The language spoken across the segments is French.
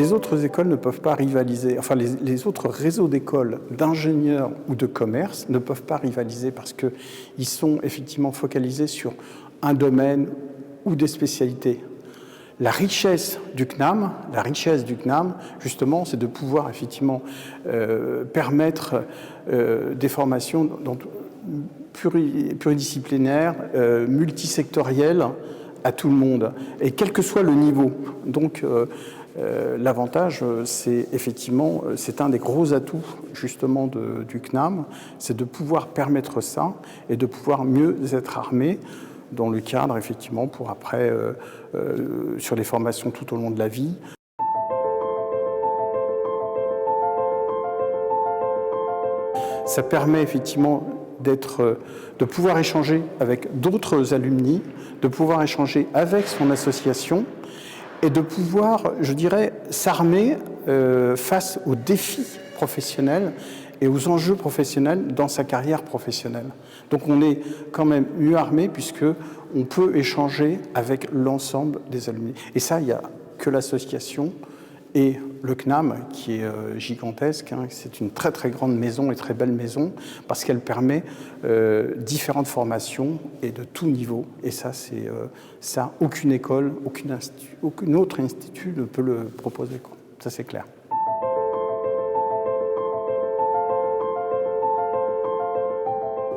Les autres écoles ne peuvent pas rivaliser, enfin les autres réseaux d'écoles, d'ingénieurs ou de commerce ne peuvent pas rivaliser parce qu'ils sont effectivement focalisés sur un domaine ou des spécialités. La richesse du CNAM, justement, c'est de pouvoir effectivement permettre des formations pluridisciplinaires, multisectorielles à tout le monde, et quel que soit le niveau. Donc, l'avantage, c'est effectivement, c'est un des gros atouts justement du CNAM, c'est de pouvoir permettre ça et de pouvoir mieux être armé dans le cadre, effectivement, pour après, sur les formations tout au long de la vie. Ça permet effectivement de pouvoir échanger avec d'autres alumni, de pouvoir échanger avec son association et de pouvoir, je dirais, s'armer face aux défis professionnels et aux enjeux professionnels dans sa carrière professionnelle. Donc on est quand même mieux armé puisqu'on peut échanger avec l'ensemble des alumni. Et ça, il n'y a que l'association et le CNAM qui est gigantesque. Hein. C'est une très très grande maison et très belle maison parce qu'elle permet différentes formations et de tout niveau. Et ça, ça, aucune école, aucun autre institut ne peut le proposer, quoi. Ça, c'est clair.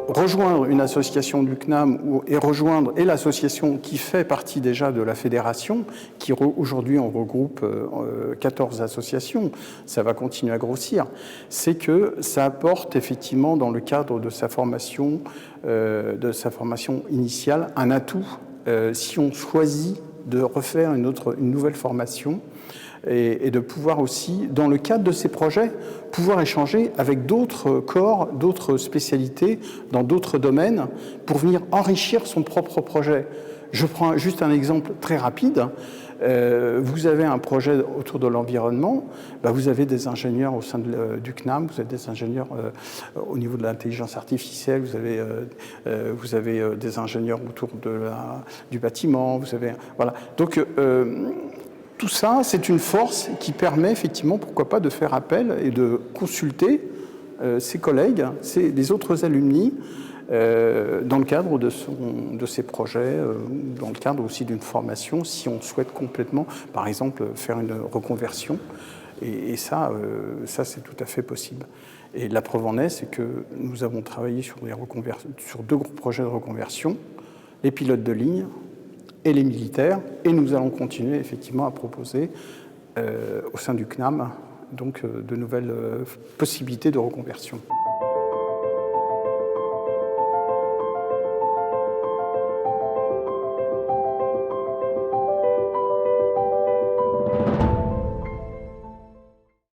Rejoindre une association du CNAM et rejoindre l'association qui fait partie déjà de la fédération, qui aujourd'hui on regroupe 14 associations, ça va continuer à grossir, c'est que ça apporte effectivement dans le cadre de sa formation initiale un atout si on choisit de refaire une nouvelle formation. Et de pouvoir aussi, dans le cadre de ces projets, pouvoir échanger avec d'autres corps, d'autres spécialités, dans d'autres domaines, pour venir enrichir son propre projet. Je prends juste un exemple très rapide. Vous avez un projet autour de l'environnement, vous avez des ingénieurs au sein du CNAM, vous avez des ingénieurs au niveau de l'intelligence artificielle, vous avez des ingénieurs autour du bâtiment, voilà. Donc, tout ça, c'est une force qui permet effectivement, pourquoi pas, de faire appel et de consulter ses collègues, les autres alumni, dans le cadre de ses projets, dans le cadre aussi d'une formation, si on souhaite complètement, par exemple, faire une reconversion. Et ça, c'est tout à fait possible. Et la preuve en est, c'est que nous avons travaillé sur 2 gros projets de reconversion, les pilotes de ligne, et les militaires, et nous allons continuer effectivement à proposer au sein du CNAM donc, de nouvelles possibilités de reconversion.